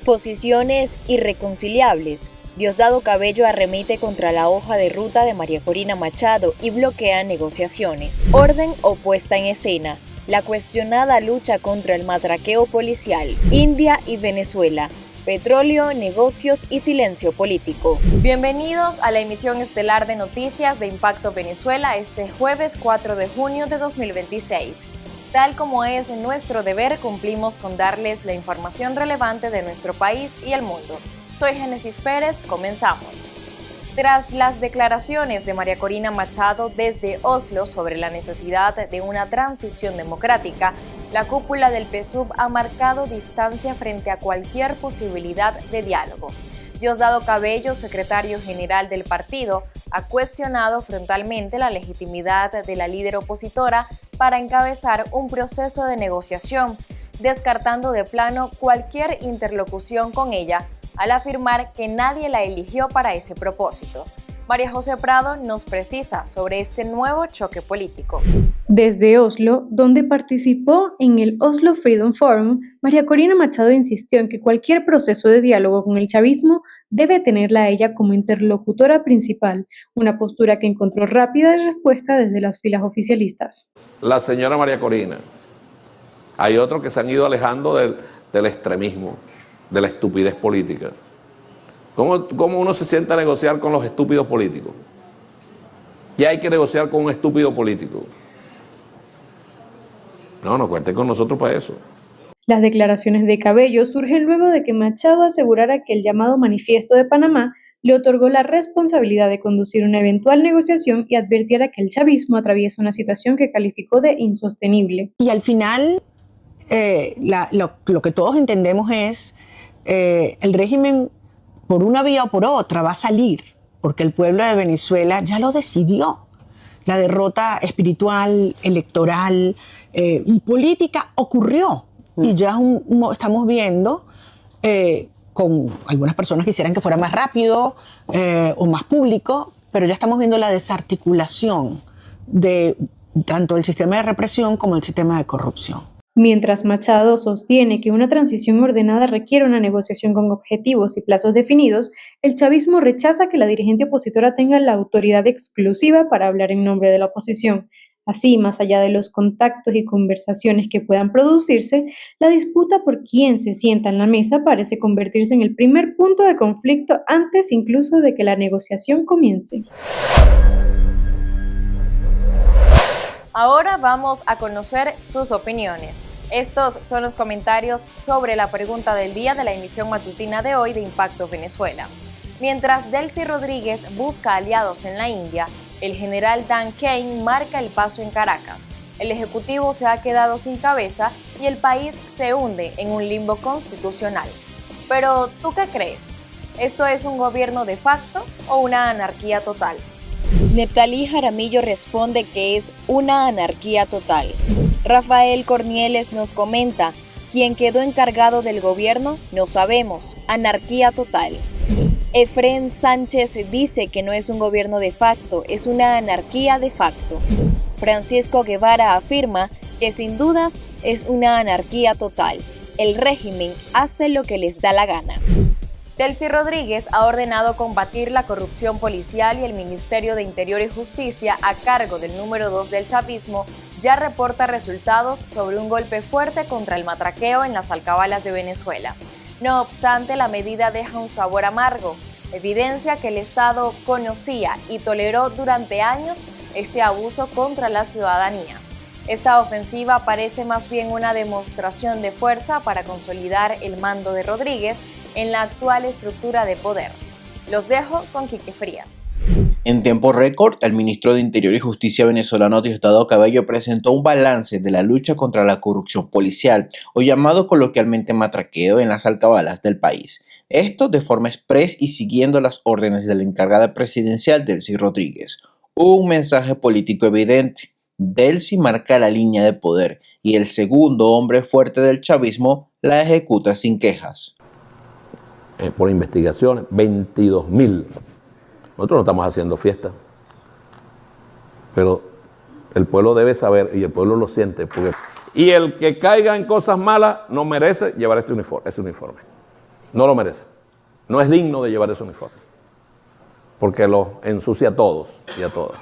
Posiciones irreconciliables. Diosdado Cabello arremete contra la hoja de ruta de María Corina Machado y bloquea negociaciones. Orden o puesta en escena. La cuestionada lucha contra el matraqueo policial. India y Venezuela. Petróleo, negocios y silencio político. Bienvenidos a la emisión estelar de noticias de Impacto Venezuela este jueves 4 de junio de 2026. Tal como es nuestro deber, cumplimos con darles la información relevante de nuestro país y el mundo. Soy Génesis Pérez, comenzamos. Tras las declaraciones de María Corina Machado desde Oslo sobre la necesidad de una transición democrática, la cúpula del PSUV ha marcado distancia frente a cualquier posibilidad de diálogo. Diosdado Cabello, secretario general del partido, ha cuestionado frontalmente la legitimidad de la líder opositora para encabezar un proceso de negociación, descartando de plano cualquier interlocución con ella, al afirmar que nadie la eligió para ese propósito. María José Prado nos precisa sobre este nuevo choque político. Desde Oslo, donde participó en el Oslo Freedom Forum, María Corina Machado insistió en que cualquier proceso de diálogo con el chavismo debe tenerla a ella como interlocutora principal, una postura que encontró rápida respuesta desde las filas oficialistas. La señora María Corina, hay otros que se han ido alejando del extremismo, de la estupidez política. ¿Cómo uno se sienta a negociar con los estúpidos políticos? Ya hay que negociar con un estúpido político. No cuenten con nosotros para eso. Las declaraciones de Cabello surgen luego de que Machado asegurara que el llamado Manifiesto de Panamá le otorgó la responsabilidad de conducir una eventual negociación y advirtiera que el chavismo atraviesa una situación que calificó de insostenible. Y al final, lo que todos entendemos es el régimen, por una vía o por otra, va a salir, porque el pueblo de Venezuela ya lo decidió. La derrota espiritual, electoral y política ocurrió. Y ya estamos viendo, con algunas personas quisieran que fuera más rápido o más público, pero ya estamos viendo la desarticulación de tanto el sistema de represión como el sistema de corrupción. Mientras Machado sostiene que una transición ordenada requiere una negociación con objetivos y plazos definidos, el chavismo rechaza que la dirigente opositora tenga la autoridad exclusiva para hablar en nombre de la oposición. Así, más allá de los contactos y conversaciones que puedan producirse, la disputa por quién se sienta en la mesa parece convertirse en el primer punto de conflicto antes incluso de que la negociación comience. Ahora vamos a conocer sus opiniones. Estos son los comentarios sobre la pregunta del día de la emisión matutina de hoy de Impacto Venezuela. Mientras Delcy Rodríguez busca aliados en la India, el general Dan Kane marca el paso en Caracas. El Ejecutivo se ha quedado sin cabeza y el país se hunde en un limbo constitucional. Pero, ¿tú qué crees? ¿Esto es un gobierno de facto o una anarquía total? Neptalí Jaramillo responde que es una anarquía total. Rafael Cornieles nos comenta, ¿quién quedó encargado del gobierno? No sabemos, anarquía total. Efrén Sánchez dice que no es un gobierno de facto, es una anarquía de facto. Francisco Guevara afirma que sin dudas es una anarquía total. El régimen hace lo que les da la gana. Delcy Rodríguez ha ordenado combatir la corrupción policial y el Ministerio de Interior y Justicia, a cargo del número 2 del chavismo, ya reporta resultados sobre un golpe fuerte contra el matraqueo en las alcabalas de Venezuela. No obstante, la medida deja un sabor amargo, evidencia que el Estado conocía y toleró durante años este abuso contra la ciudadanía. Esta ofensiva parece más bien una demostración de fuerza para consolidar el mando de Rodríguez en la actual estructura de poder. Los dejo con Quique Frías. En tiempo récord, el ministro de Interior y Justicia venezolano Diosdado Cabello presentó un balance de la lucha contra la corrupción policial, o llamado coloquialmente matraqueo, en las alcabalas del país. Esto de forma express y siguiendo las órdenes de la encargada presidencial Delcy Rodríguez. Un mensaje político evidente. Delcy marca la línea de poder y el segundo hombre fuerte del chavismo la ejecuta sin quejas. Por investigaciones, 22.000. Nosotros no estamos haciendo fiesta, pero el pueblo debe saber y el pueblo lo siente. Y el que caiga en cosas malas no merece llevar ese uniforme. No lo merece. No es digno de llevar ese uniforme. Porque los ensucia a todos y a todas.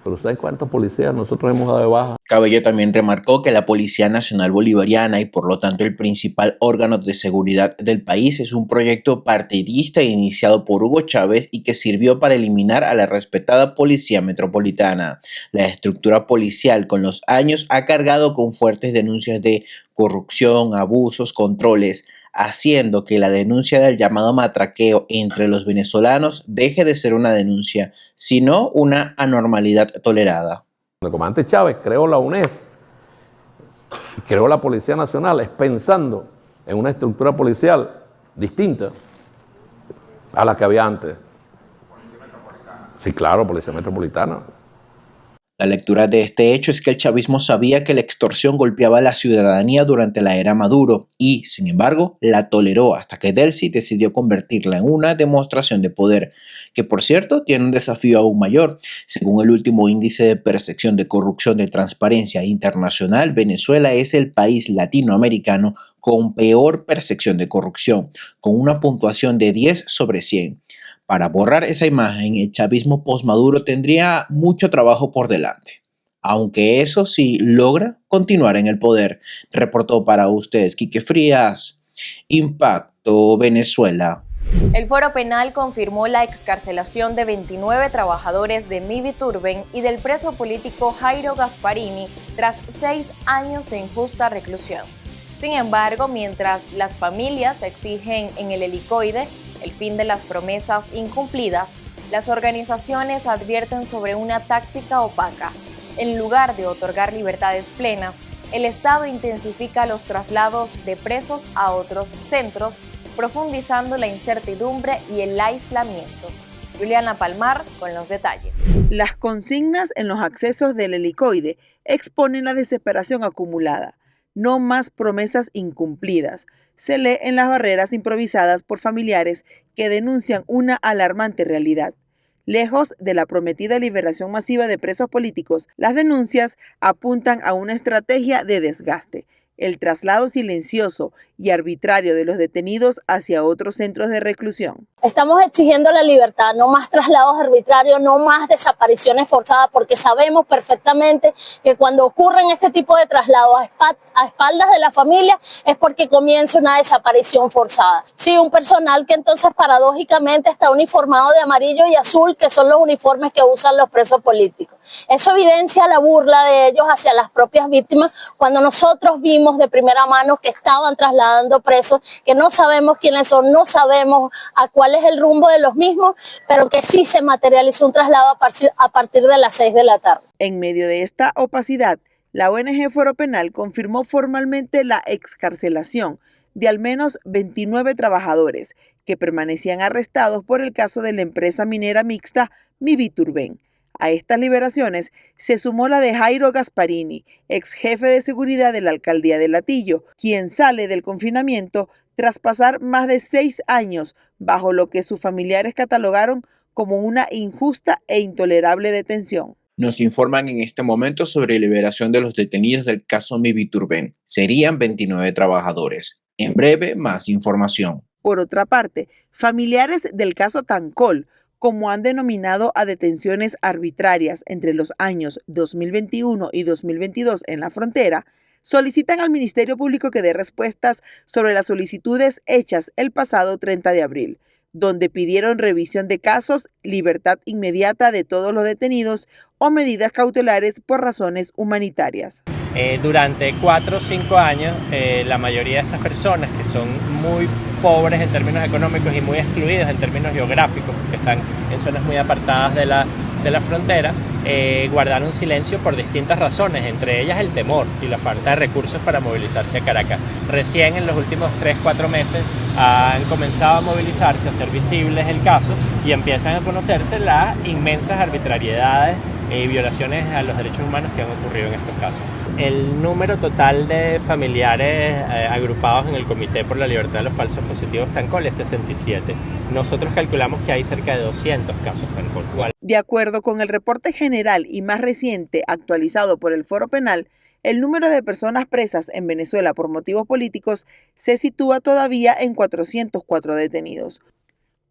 Pero ¿saben cuántos policías nosotros hemos dado de baja? Cabello también remarcó que la Policía Nacional Bolivariana y por lo tanto el principal órgano de seguridad del país es un proyecto partidista iniciado por Hugo Chávez y que sirvió para eliminar a la respetada Policía Metropolitana. La estructura policial con los años ha cargado con fuertes denuncias de corrupción, abusos, controles, haciendo que la denuncia del llamado matraqueo entre los venezolanos deje de ser una denuncia, sino una anormalidad tolerada. El comandante Chávez creó la UNES, creó la Policía Nacional, es pensando en una estructura policial distinta a la que había antes. Sí, claro, Policía Metropolitana. La lectura de este hecho es que el chavismo sabía que la extorsión golpeaba a la ciudadanía durante la era Maduro y, sin embargo, la toleró hasta que Delcy decidió convertirla en una demostración de poder, que por cierto tiene un desafío aún mayor. Según el último índice de percepción de corrupción de Transparencia Internacional, Venezuela es el país latinoamericano con peor percepción de corrupción, con una puntuación de 10 sobre 100. Para borrar esa imagen, el chavismo post-Maduro tendría mucho trabajo por delante. Aunque eso sí logra continuar en el poder, reportó para ustedes Quique Frías, Impacto Venezuela. El Foro Penal confirmó la excarcelación de 29 trabajadores de Miviturben y del preso político Jairo Gasparini tras 6 años de injusta reclusión. Sin embargo, mientras las familias exigen en el helicoide el fin de las promesas incumplidas, las organizaciones advierten sobre una táctica opaca. En lugar de otorgar libertades plenas, el Estado intensifica los traslados de presos a otros centros, profundizando la incertidumbre y el aislamiento. Juliana Palmar con los detalles. Las consignas en los accesos del helicoide exponen la desesperación acumulada. No más promesas incumplidas. Se lee en las barreras improvisadas por familiares que denuncian una alarmante realidad. Lejos de la prometida liberación masiva de presos políticos, las denuncias apuntan a una estrategia de desgaste, el traslado silencioso y arbitrario de los detenidos hacia otros centros de reclusión. Estamos exigiendo la libertad, no más traslados arbitrarios, no más desapariciones forzadas, porque sabemos perfectamente que cuando ocurren este tipo de traslados a espaldas de la familia es porque comienza una desaparición forzada. Sí, un personal que entonces paradójicamente está uniformado de amarillo y azul, que son los uniformes que usan los presos políticos. Eso evidencia la burla de ellos hacia las propias víctimas cuando nosotros vimos de primera mano que estaban trasladando presos, que no sabemos quiénes son, no sabemos a cuál es el rumbo de los mismos, pero que sí se materializó un traslado a partir de las 6 de la tarde. En medio de esta opacidad, la ONG Foro Penal confirmó formalmente la excarcelación de al menos 29 trabajadores que permanecían arrestados por el caso de la empresa minera mixta Miviturben. A estas liberaciones se sumó la de Jairo Gasparini, ex jefe de seguridad de la alcaldía de Latillo, quien sale del confinamiento tras pasar más de 6 años bajo lo que sus familiares catalogaron como una injusta e intolerable detención. Nos informan en este momento sobre la liberación de los detenidos del caso Miviturben. Serían 29 trabajadores. En breve, más información. Por otra parte, familiares del caso Tancol, como han denominado a detenciones arbitrarias entre los años 2021 y 2022 en la frontera, solicitan al Ministerio Público que dé respuestas sobre las solicitudes hechas el pasado 30 de abril, donde pidieron revisión de casos, libertad inmediata de todos los detenidos o medidas cautelares por razones humanitarias. Durante 4 o 5 años, la mayoría de estas personas que son muy pobres en términos económicos y muy excluidos en términos geográficos, porque están en zonas muy apartadas de la frontera, guardaron silencio por distintas razones, entre ellas el temor y la falta de recursos para movilizarse a Caracas. Recién en los últimos 3-4 meses han comenzado a movilizarse, a hacer visibles el caso y empiezan a conocerse las inmensas arbitrariedades y violaciones a los derechos humanos que han ocurrido en estos casos. El número total de familiares agrupados en el Comité por la Libertad de los Falsos Positivos Tancol es 67. Nosotros calculamos que hay cerca de 200 casos Tancol. De acuerdo con el reporte general y más reciente actualizado por el Foro Penal, el número de personas presas en Venezuela por motivos políticos se sitúa todavía en 404 detenidos.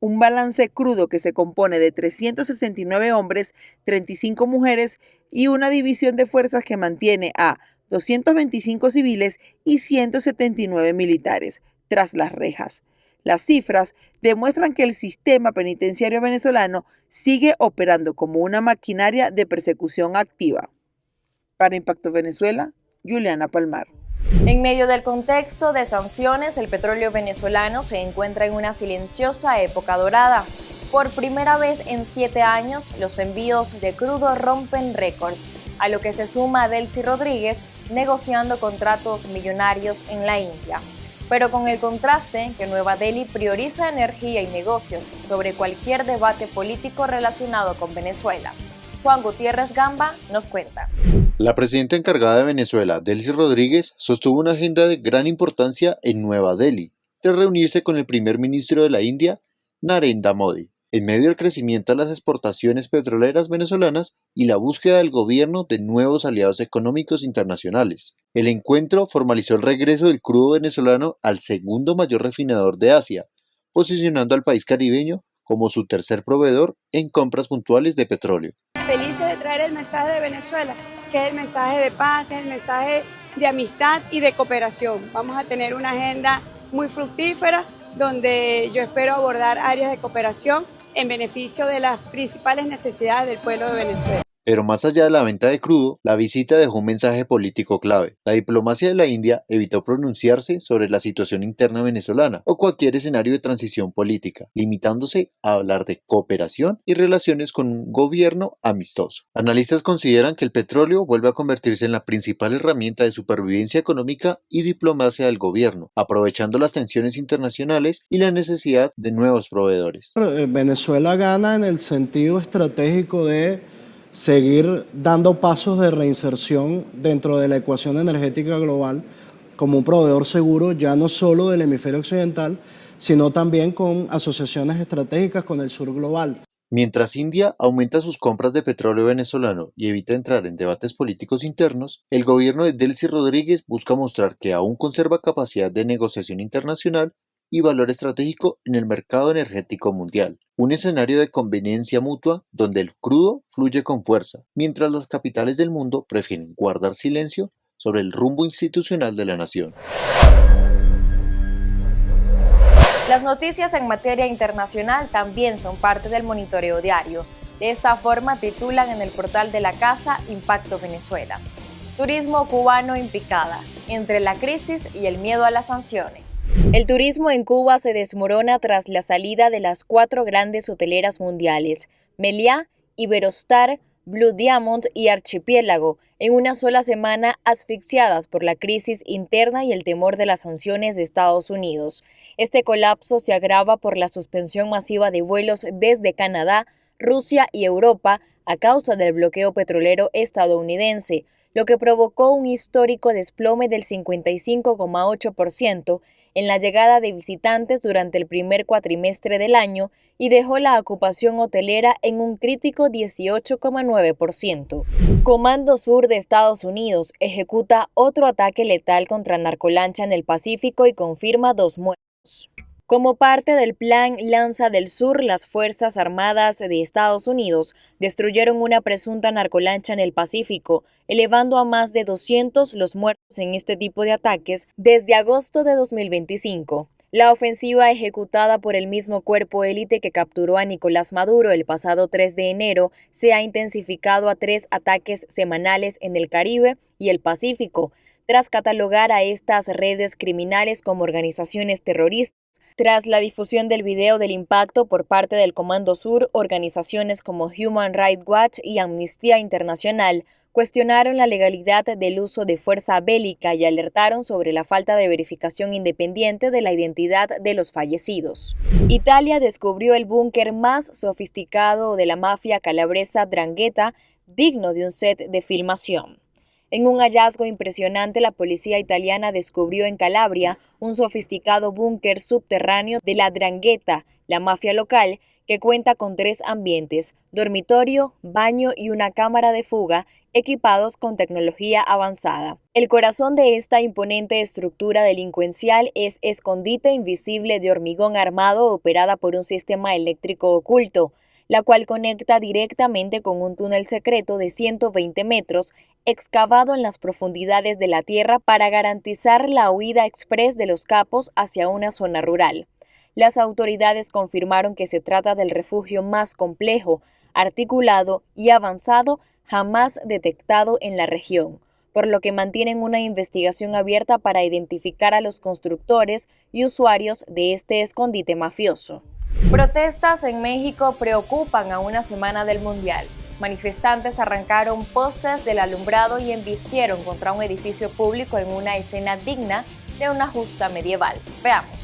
Un balance crudo que se compone de 369 hombres, 35 mujeres y una división de fuerzas que mantiene a 225 civiles y 179 militares tras las rejas. Las cifras demuestran que el sistema penitenciario venezolano sigue operando como una maquinaria de persecución activa. Para Impacto Venezuela, Juliana Palmar. En medio del contexto de sanciones, el petróleo venezolano se encuentra en una silenciosa época dorada. Por primera vez en 7 años, los envíos de crudo rompen récords, a lo que se suma Delcy Rodríguez negociando contratos millonarios en la India. Pero con el contraste que Nueva Delhi prioriza energía y negocios sobre cualquier debate político relacionado con Venezuela. Juan Gutiérrez Gamba nos cuenta. La presidenta encargada de Venezuela, Delcy Rodríguez, sostuvo una agenda de gran importancia en Nueva Delhi, tras reunirse con el primer ministro de la India, Narendra Modi, en medio del crecimiento de las exportaciones petroleras venezolanas y la búsqueda del gobierno de nuevos aliados económicos internacionales. El encuentro formalizó el regreso del crudo venezolano al segundo mayor refinador de Asia, posicionando al país caribeño como su tercer proveedor en compras puntuales de petróleo. Felices de traer el mensaje de Venezuela, que es el mensaje de paz, es el mensaje de amistad y de cooperación. Vamos a tener una agenda muy fructífera donde yo espero abordar áreas de cooperación en beneficio de las principales necesidades del pueblo de Venezuela. Pero más allá de la venta de crudo, la visita dejó un mensaje político clave. La diplomacia de la India evitó pronunciarse sobre la situación interna venezolana o cualquier escenario de transición política, limitándose a hablar de cooperación y relaciones con un gobierno amistoso. Analistas consideran que el petróleo vuelve a convertirse en la principal herramienta de supervivencia económica y diplomacia del gobierno, aprovechando las tensiones internacionales y la necesidad de nuevos proveedores. Venezuela gana en el sentido estratégico de seguir dando pasos de reinserción dentro de la ecuación energética global como un proveedor seguro, ya no solo del hemisferio occidental, sino también con asociaciones estratégicas con el sur global. Mientras India aumenta sus compras de petróleo venezolano y evita entrar en debates políticos internos, el gobierno de Delcy Rodríguez busca mostrar que aún conserva capacidad de negociación internacional y valor estratégico en el mercado energético mundial. Un escenario de conveniencia mutua donde el crudo fluye con fuerza, mientras las capitales del mundo prefieren guardar silencio sobre el rumbo institucional de la nación. Las noticias en materia internacional también son parte del monitoreo diario. De esta forma titulan en el portal de la casa Impacto Venezuela. Turismo cubano en picada, entre la crisis y el miedo a las sanciones. El turismo en Cuba se desmorona tras la salida de las 4 grandes hoteleras mundiales, Meliá, Iberostar, Blue Diamond y Archipiélago, en una sola semana asfixiadas por la crisis interna y el temor de las sanciones de Estados Unidos. Este colapso se agrava por la suspensión masiva de vuelos desde Canadá, Rusia y Europa a causa del bloqueo petrolero estadounidense, lo que provocó un histórico desplome del 55,8% en la llegada de visitantes durante el primer cuatrimestre del año y dejó la ocupación hotelera en un crítico 18,9%. Comando Sur de Estados Unidos ejecuta otro ataque letal contra narcolancha en el Pacífico y confirma 2 muertos. Como parte del Plan Lanza del Sur, las Fuerzas Armadas de Estados Unidos destruyeron una presunta narcolancha en el Pacífico, elevando a más de 200 los muertos en este tipo de ataques desde agosto de 2025. La ofensiva ejecutada por el mismo cuerpo élite que capturó a Nicolás Maduro el pasado 3 de enero se ha intensificado a 3 ataques semanales en el Caribe y el Pacífico, tras catalogar a estas redes criminales como organizaciones terroristas. Tras la difusión del video del impacto por parte del Comando Sur, organizaciones como Human Rights Watch y Amnistía Internacional cuestionaron la legalidad del uso de fuerza bélica y alertaron sobre la falta de verificación independiente de la identidad de los fallecidos. Italia descubrió el búnker más sofisticado de la mafia calabresa 'Ndrangheta, digno de un set de filmación. En un hallazgo impresionante, la policía italiana descubrió en Calabria un sofisticado búnker subterráneo de la 'Ndrangheta, la mafia local, que cuenta con 3 ambientes, dormitorio, baño y una cámara de fuga, equipados con tecnología avanzada. El corazón de esta imponente estructura delincuencial es escondite invisible de hormigón armado operada por un sistema eléctrico oculto, la cual conecta directamente con un túnel secreto de 120 metros, excavado en las profundidades de la tierra para garantizar la huida express de los capos hacia una zona rural. Las autoridades confirmaron que se trata del refugio más complejo, articulado y avanzado jamás detectado en la región, por lo que mantienen una investigación abierta para identificar a los constructores y usuarios de este escondite mafioso. Protestas en México preocupan a una semana del Mundial. Manifestantes arrancaron postes del alumbrado y embistieron contra un edificio público en una escena digna de una justa medieval. Veamos.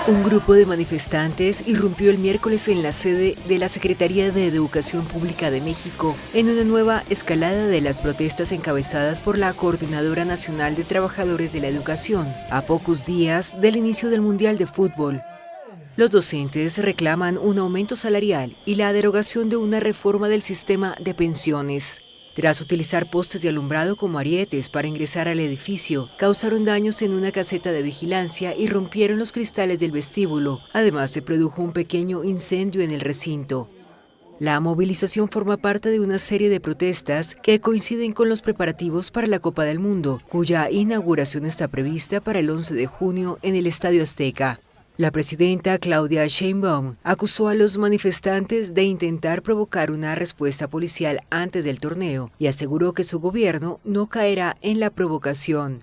Un grupo de manifestantes irrumpió el miércoles en la sede de la Secretaría de Educación Pública de México en una nueva escalada de las protestas encabezadas por la Coordinadora Nacional de Trabajadores de la Educación, a pocos días del inicio del Mundial de Fútbol. Los docentes reclaman un aumento salarial y la derogación de una reforma del sistema de pensiones. Tras utilizar postes de alumbrado como arietes para ingresar al edificio, causaron daños en una caseta de vigilancia y rompieron los cristales del vestíbulo. Además, se produjo un pequeño incendio en el recinto. La movilización forma parte de una serie de protestas que coinciden con los preparativos para la Copa del Mundo, cuya inauguración está prevista para el 11 de junio en el Estadio Azteca. La presidenta Claudia Sheinbaum acusó a los manifestantes de intentar provocar una respuesta policial antes del torneo y aseguró que su gobierno no caerá en la provocación.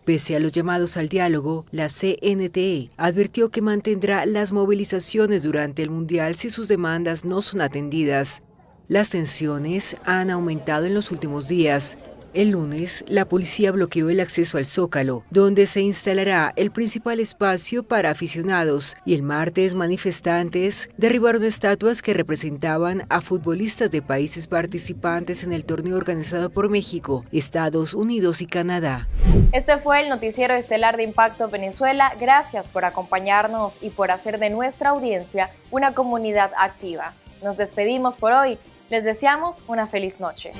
Pese a los llamados al diálogo, la CNTE advirtió que mantendrá las movilizaciones durante el Mundial si sus demandas no son atendidas. Las tensiones han aumentado en los últimos días. El lunes, la policía bloqueó el acceso al Zócalo, donde se instalará el principal espacio para aficionados, y el martes manifestantes derribaron estatuas que representaban a futbolistas de países participantes en el torneo organizado por México, Estados Unidos y Canadá. Este fue el noticiero estelar de Impacto Venezuela. Gracias por acompañarnos y por hacer de nuestra audiencia una comunidad activa. Nos despedimos por hoy. Les deseamos una feliz noche.